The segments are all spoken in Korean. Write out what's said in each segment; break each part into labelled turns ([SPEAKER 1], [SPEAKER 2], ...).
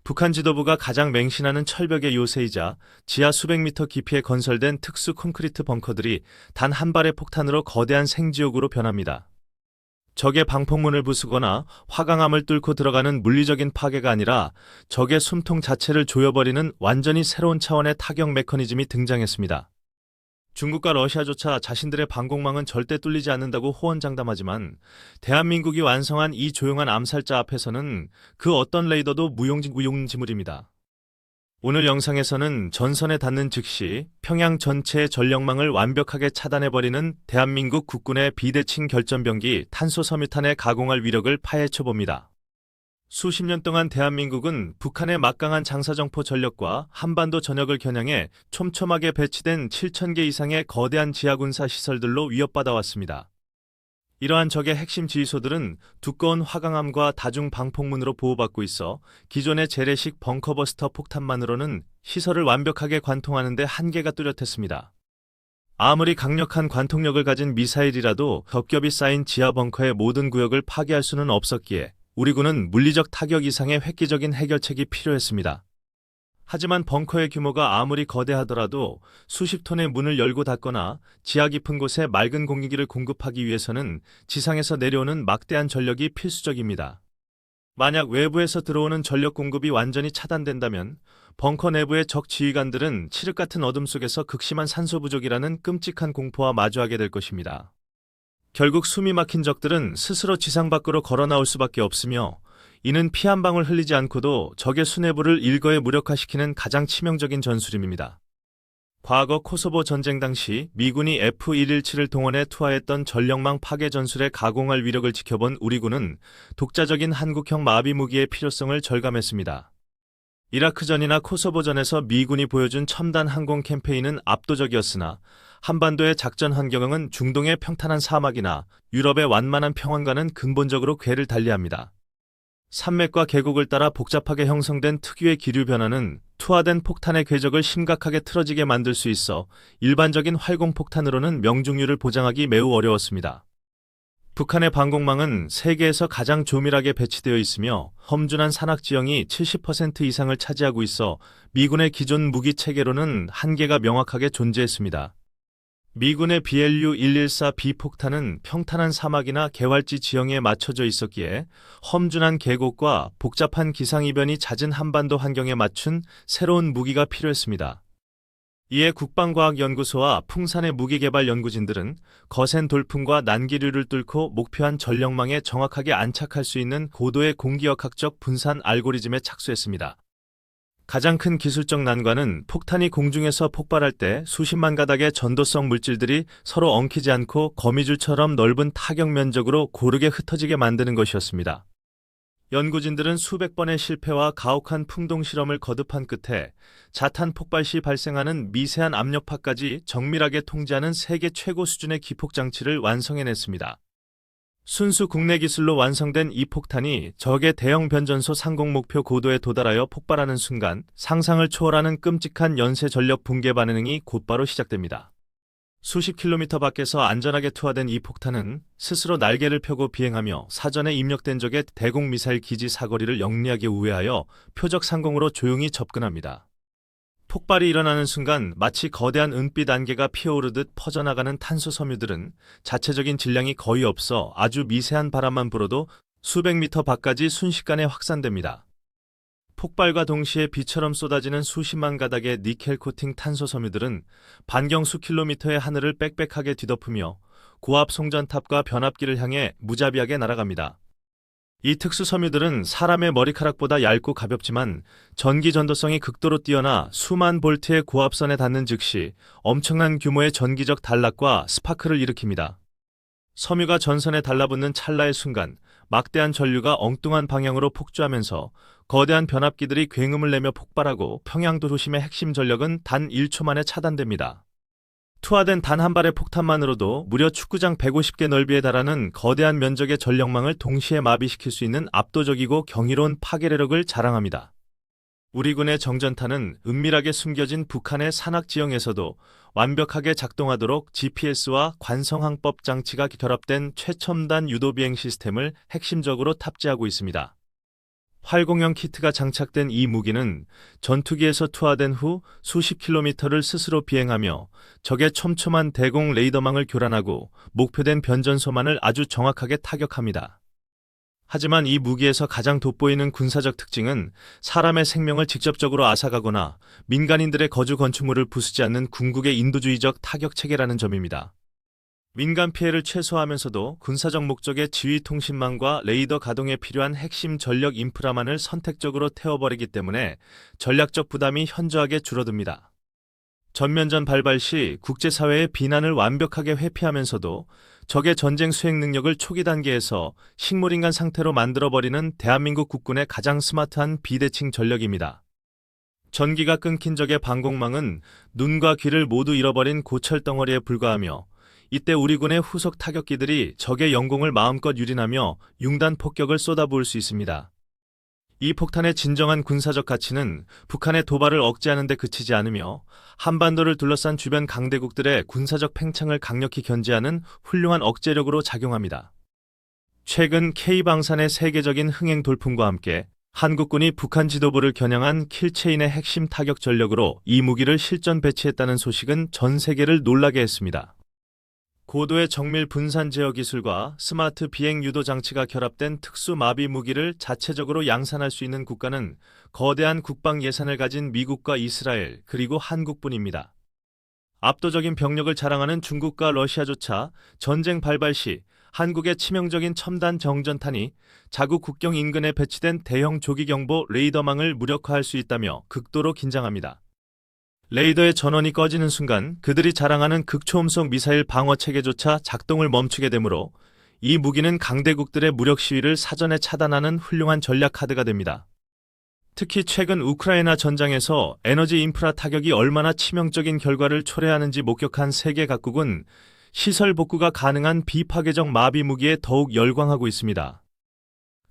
[SPEAKER 1] 북한 지도부가 가장 맹신하는 철벽의 요새이자 지하 수백 미터 깊이에 건설된 특수 콘크리트 벙커들이 단 한 발의 폭탄으로 거대한 생지옥으로 변합니다. 적의 방폭문을 부수거나 화강암을 뚫고 들어가는 물리적인 파괴가 아니라 적의 숨통 자체를 조여버리는 완전히 새로운 차원의 타격 메커니즘이 등장했습니다. 중국과 러시아조차 자신들의 방공망은 절대 뚫리지 않는다고 호언장담하지만 대한민국이 완성한 이 조용한 암살자 앞에서는 그 어떤 레이더도 무용지물입니다. 오늘 영상에서는 전선에 닿는 즉시 평양 전체의 전력망을 완벽하게 차단해버리는 대한민국 국군의 비대칭 결전병기 탄소섬유탄의 가공할 위력을 파헤쳐봅니다. 수십 년 동안 대한민국은 북한의 막강한 장사정포 전력과 한반도 전역을 겨냥해 촘촘하게 배치된 7,000개 이상의 거대한 지하군사 시설들로 위협받아왔습니다. 이러한 적의 핵심 지휘소들은 두꺼운 화강암과 다중 방폭문으로 보호받고 있어 기존의 재래식 벙커버스터 폭탄만으로는 시설을 완벽하게 관통하는 데 한계가 뚜렷했습니다. 아무리 강력한 관통력을 가진 미사일이라도 겹겹이 쌓인 지하 벙커의 모든 구역을 파괴할 수는 없었기에 우리 군은 물리적 타격 이상의 획기적인 해결책이 필요했습니다. 하지만 벙커의 규모가 아무리 거대하더라도 수십 톤의 문을 열고 닫거나 지하 깊은 곳에 맑은 공기를 공급하기 위해서는 지상에서 내려오는 막대한 전력이 필수적입니다. 만약 외부에서 들어오는 전력 공급이 완전히 차단된다면 벙커 내부의 적 지휘관들은 칠흑 같은 어둠 속에서 극심한 산소 부족이라는 끔찍한 공포와 마주하게 될 것입니다. 결국 숨이 막힌 적들은 스스로 지상 밖으로 걸어 나올 수밖에 없으며 이는 피 한 방울 흘리지 않고도 적의 수뇌부를 일거에 무력화시키는 가장 치명적인 전술임입니다. 과거 코소보 전쟁 당시 미군이 F-117을 동원해 투하했던 전력망 파괴 전술의 가공할 위력을 지켜본 우리 군은 독자적인 한국형 마비 무기의 필요성을 절감했습니다. 이라크전이나 코소보전에서 미군이 보여준 첨단 항공 캠페인은 압도적이었으나 한반도의 작전 환경은 중동의 평탄한 사막이나 유럽의 완만한 평원과는 근본적으로 궤를 달리합니다. 산맥과 계곡을 따라 복잡하게 형성된 특유의 기류 변화는 투하된 폭탄의 궤적을 심각하게 틀어지게 만들 수 있어 일반적인 활공폭탄으로는 명중률을 보장하기 매우 어려웠습니다. 북한의 방공망은 세계에서 가장 조밀하게 배치되어 있으며 험준한 산악 지형이 70% 이상을 차지하고 있어 미군의 기존 무기 체계로는 한계가 명확하게 존재했습니다. 미군의 BLU-114B 폭탄은 평탄한 사막이나 개활지 지형에 맞춰져 있었기에 험준한 계곡과 복잡한 기상이변이 잦은 한반도 환경에 맞춘 새로운 무기가 필요했습니다. 이에 국방과학연구소와 풍산의 무기개발 연구진들은 거센 돌풍과 난기류를 뚫고 목표한 전력망에 정확하게 안착할 수 있는 고도의 공기역학적 분산 알고리즘에 착수했습니다. 가장 큰 기술적 난관은 폭탄이 공중에서 폭발할 때 수십만 가닥의 전도성 물질들이 서로 엉키지 않고 거미줄처럼 넓은 타격 면적으로 고르게 흩어지게 만드는 것이었습니다. 연구진들은 수백 번의 실패와 가혹한 풍동 실험을 거듭한 끝에 자탄 폭발 시 발생하는 미세한 압력파까지 정밀하게 통제하는 세계 최고 수준의 기폭 장치를 완성해냈습니다. 순수 국내 기술로 완성된 이 폭탄이 적의 대형 변전소 상공 목표 고도에 도달하여 폭발하는 순간 상상을 초월하는 끔찍한 연쇄 전력 붕괴 반응이 곧바로 시작됩니다. 수십 킬로미터 밖에서 안전하게 투하된 이 폭탄은 스스로 날개를 펴고 비행하며 사전에 입력된 적의 대공 미사일 기지 사거리를 영리하게 우회하여 표적 상공으로 조용히 접근합니다. 폭발이 일어나는 순간 마치 거대한 은빛 안개가 피어오르듯 퍼져나가는 탄소 섬유들은 자체적인 질량이 거의 없어 아주 미세한 바람만 불어도 수백 미터 밖까지 순식간에 확산됩니다. 폭발과 동시에 비처럼 쏟아지는 수십만 가닥의 니켈 코팅 탄소 섬유들은 반경 수 킬로미터의 하늘을 빽빽하게 뒤덮으며 고압 송전탑과 변압기를 향해 무자비하게 날아갑니다. 이 특수 섬유들은 사람의 머리카락보다 얇고 가볍지만 전기 전도성이 극도로 뛰어나 수만 볼트의 고압선에 닿는 즉시 엄청난 규모의 전기적 단락과 스파크를 일으킵니다. 섬유가 전선에 달라붙는 찰나의 순간 막대한 전류가 엉뚱한 방향으로 폭주하면서 거대한 변압기들이 굉음을 내며 폭발하고 평양도 도심의 핵심 전력은 단 1초 만에 차단됩니다. 투하된 단 한 발의 폭탄만으로도 무려 축구장 150개 넓이에 달하는 거대한 면적의 전력망을 동시에 마비시킬 수 있는 압도적이고 경이로운 파괴력을 자랑합니다. 우리 군의 정전탄은 은밀하게 숨겨진 북한의 산악 지형에서도 완벽하게 작동하도록 GPS와 관성항법 장치가 결합된 최첨단 유도 비행 시스템을 핵심적으로 탑재하고 있습니다. 활공형 키트가 장착된 이 무기는 전투기에서 투하된 후 수십 킬로미터를 스스로 비행하며 적의 촘촘한 대공 레이더망을 교란하고 목표된 변전소만을 아주 정확하게 타격합니다. 하지만 이 무기에서 가장 돋보이는 군사적 특징은 사람의 생명을 직접적으로 앗아가거나 민간인들의 거주 건축물을 부수지 않는 궁극의 인도주의적 타격 체계라는 점입니다. 민간 피해를 최소화하면서도 군사적 목적의 지휘 통신망과 레이더 가동에 필요한 핵심 전력 인프라만을 선택적으로 태워버리기 때문에 전략적 부담이 현저하게 줄어듭니다. 전면전 발발 시 국제사회의 비난을 완벽하게 회피하면서도 적의 전쟁 수행 능력을 초기 단계에서 식물인간 상태로 만들어버리는 대한민국 국군의 가장 스마트한 비대칭 전력입니다. 전기가 끊긴 적의 방공망은 눈과 귀를 모두 잃어버린 고철덩어리에 불과하며 이때 우리 군의 후속 타격기들이 적의 영공을 마음껏 유린하며 융단 폭격을 쏟아부을 수 있습니다. 이 폭탄의 진정한 군사적 가치는 북한의 도발을 억제하는 데 그치지 않으며 한반도를 둘러싼 주변 강대국들의 군사적 팽창을 강력히 견제하는 훌륭한 억제력으로 작용합니다. 최근 K방산의 세계적인 흥행 돌풍과 함께 한국군이 북한 지도부를 겨냥한 킬체인의 핵심 타격 전력으로 이 무기를 실전 배치했다는 소식은 전 세계를 놀라게 했습니다. 고도의 정밀 분산 제어 기술과 스마트 비행 유도 장치가 결합된 특수 마비 무기를 자체적으로 양산할 수 있는 국가는 거대한 국방 예산을 가진 미국과 이스라엘 그리고 한국뿐입니다. 압도적인 병력을 자랑하는 중국과 러시아조차 전쟁 발발 시 한국의 치명적인 첨단 정전탄이 자국 국경 인근에 배치된 대형 조기경보 레이더망을 무력화할 수 있다며 극도로 긴장합니다. 레이더의 전원이 꺼지는 순간 그들이 자랑하는 극초음속 미사일 방어 체계조차 작동을 멈추게 되므로 이 무기는 강대국들의 무력 시위를 사전에 차단하는 훌륭한 전략 카드가 됩니다. 특히 최근 우크라이나 전장에서 에너지 인프라 타격이 얼마나 치명적인 결과를 초래하는지 목격한 세계 각국은 시설 복구가 가능한 비파괴적 마비 무기에 더욱 열광하고 있습니다.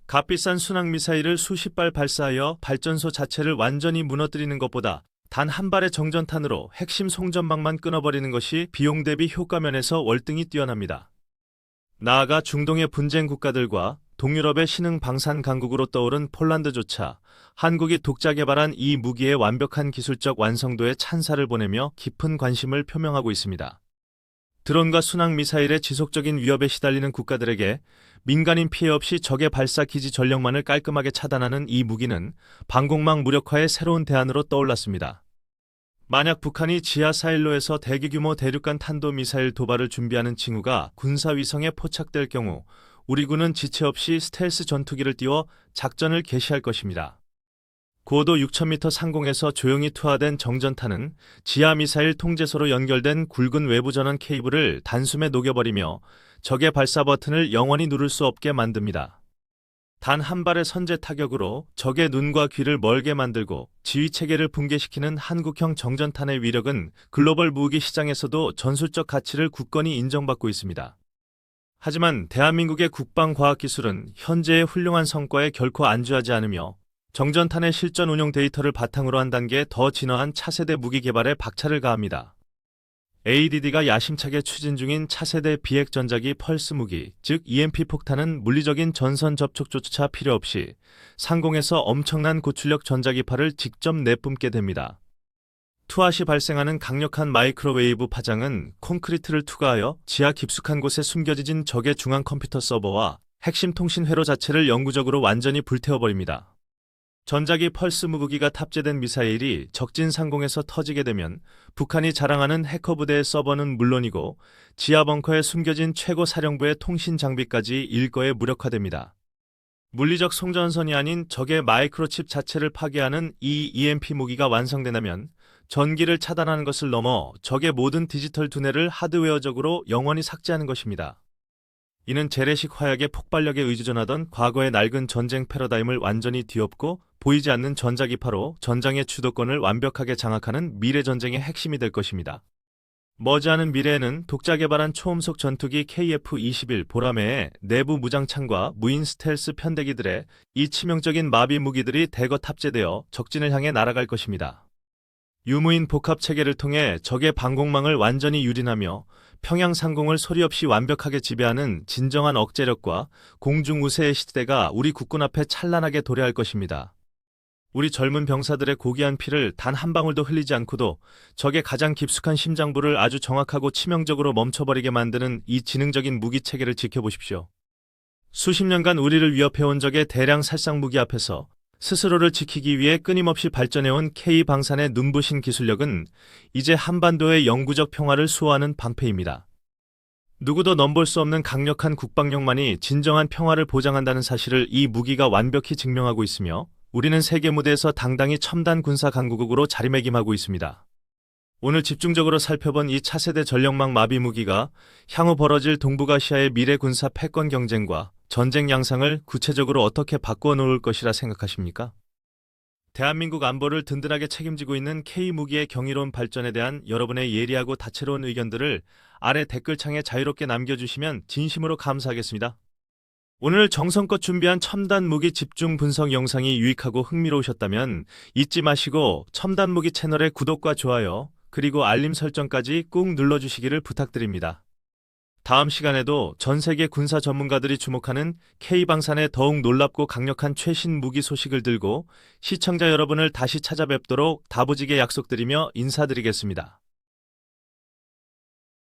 [SPEAKER 1] 값비싼 순항미사일을 수십 발 발사하여 발전소 자체를 완전히 무너뜨리는 것보다 단 한 발의 정전탄으로 핵심 송전망만 끊어버리는 것이 비용 대비 효과 면에서 월등히 뛰어납니다. 나아가 중동의 분쟁 국가들과 동유럽의 신흥 방산 강국으로 떠오른 폴란드조차 한국이 독자 개발한 이 무기의 완벽한 기술적 완성도에 찬사를 보내며 깊은 관심을 표명하고 있습니다. 드론과 순항미사일의 지속적인 위협에 시달리는 국가들에게 민간인 피해 없이 적의 발사 기지 전력만을 깔끔하게 차단하는 이 무기는 방공망 무력화의 새로운 대안으로 떠올랐습니다. 만약 북한이 지하사일로에서 대규모 대륙간 탄도미사일 도발을 준비하는 징후가 군사위성에 포착될 경우 우리 군은 지체 없이 스텔스 전투기를 띄워 작전을 개시할 것입니다. 고도 6,000m 상공에서 조용히 투하된 정전탄은 지하미사일 통제소로 연결된 굵은 외부 전원 케이블을 단숨에 녹여버리며 적의 발사 버튼을 영원히 누를 수 없게 만듭니다. 단 한 발의 선제 타격으로 적의 눈과 귀를 멀게 만들고 지휘체계를 붕괴시키는 한국형 정전탄의 위력은 글로벌 무기 시장에서도 전술적 가치를 굳건히 인정받고 있습니다. 하지만 대한민국의 국방과학기술은 현재의 훌륭한 성과에 결코 안주하지 않으며 정전탄의 실전 운용 데이터를 바탕으로 한 단계 더 진화한 차세대 무기 개발에 박차를 가합니다. ADD가 야심차게 추진 중인 차세대 비핵 전자기 펄스 무기, 즉 EMP 폭탄은 물리적인 전선 접촉조차 필요 없이 상공에서 엄청난 고출력 전자기파를 직접 내뿜게 됩니다. 투하 시 발생하는 강력한 마이크로웨이브 파장은 콘크리트를 투과하여 지하 깊숙한 곳에 숨겨진 적의 중앙 컴퓨터 서버와 핵심 통신 회로 자체를 영구적으로 완전히 불태워버립니다. 전자기 펄스 무기가 탑재된 미사일이 적진 상공에서 터지게 되면 북한이 자랑하는 해커 부대의 서버는 물론이고 지하 벙커에 숨겨진 최고 사령부의 통신 장비까지 일거에 무력화됩니다. 물리적 송전선이 아닌 적의 마이크로칩 자체를 파괴하는 이 EMP 무기가 완성된다면 전기를 차단하는 것을 넘어 적의 모든 디지털 두뇌를 하드웨어적으로 영원히 삭제하는 것입니다. 이는 재래식 화약의 폭발력에 의존하던 과거의 낡은 전쟁 패러다임을 완전히 뒤엎고 보이지 않는 전자기파로 전장의 주도권을 완벽하게 장악하는 미래 전쟁의 핵심이 될 것입니다. 머지않은 미래에는 독자 개발한 초음속 전투기 KF-21 보라매의 내부 무장창과 무인 스텔스 편대기들의 이 치명적인 마비 무기들이 대거 탑재되어 적진을 향해 날아갈 것입니다. 유무인 복합 체계를 통해 적의 방공망을 완전히 유린하며 평양 상공을 소리 없이 완벽하게 지배하는 진정한 억제력과 공중우세의 시대가 우리 국군 앞에 찬란하게 도래할 것입니다. 우리 젊은 병사들의 고귀한 피를 단 한 방울도 흘리지 않고도 적의 가장 깊숙한 심장부를 아주 정확하고 치명적으로 멈춰버리게 만드는 이 지능적인 무기 체계를 지켜보십시오. 수십 년간 우리를 위협해온 적의 대량 살상 무기 앞에서 스스로를 지키기 위해 끊임없이 발전해온 K방산의 눈부신 기술력은 이제 한반도의 영구적 평화를 수호하는 방패입니다. 누구도 넘볼 수 없는 강력한 국방력만이 진정한 평화를 보장한다는 사실을 이 무기가 완벽히 증명하고 있으며 우리는 세계 무대에서 당당히 첨단 군사 강국으로 자리매김하고 있습니다. 오늘 집중적으로 살펴본 이 차세대 전력망 마비 무기가 향후 벌어질 동북아시아의 미래 군사 패권 경쟁과 전쟁 양상을 구체적으로 어떻게 바꾸어 놓을 것이라 생각하십니까? 대한민국 안보를 든든하게 책임지고 있는 K무기의 경이로운 발전에 대한 여러분의 예리하고 다채로운 의견들을 아래 댓글창에 자유롭게 남겨주시면 진심으로 감사하겠습니다. 오늘 정성껏 준비한 첨단 무기 집중 분석 영상이 유익하고 흥미로우셨다면 잊지 마시고 첨단 무기 채널의 구독과 좋아요, 그리고 알림 설정까지 꾹 눌러주시기를 부탁드립니다. 다음 시간에도 전 세계 군사 전문가들이 주목하는 K방산의 더욱 놀랍고 강력한 최신 무기 소식을 들고 시청자 여러분을 다시 찾아뵙도록 다부지게 약속드리며 인사드리겠습니다.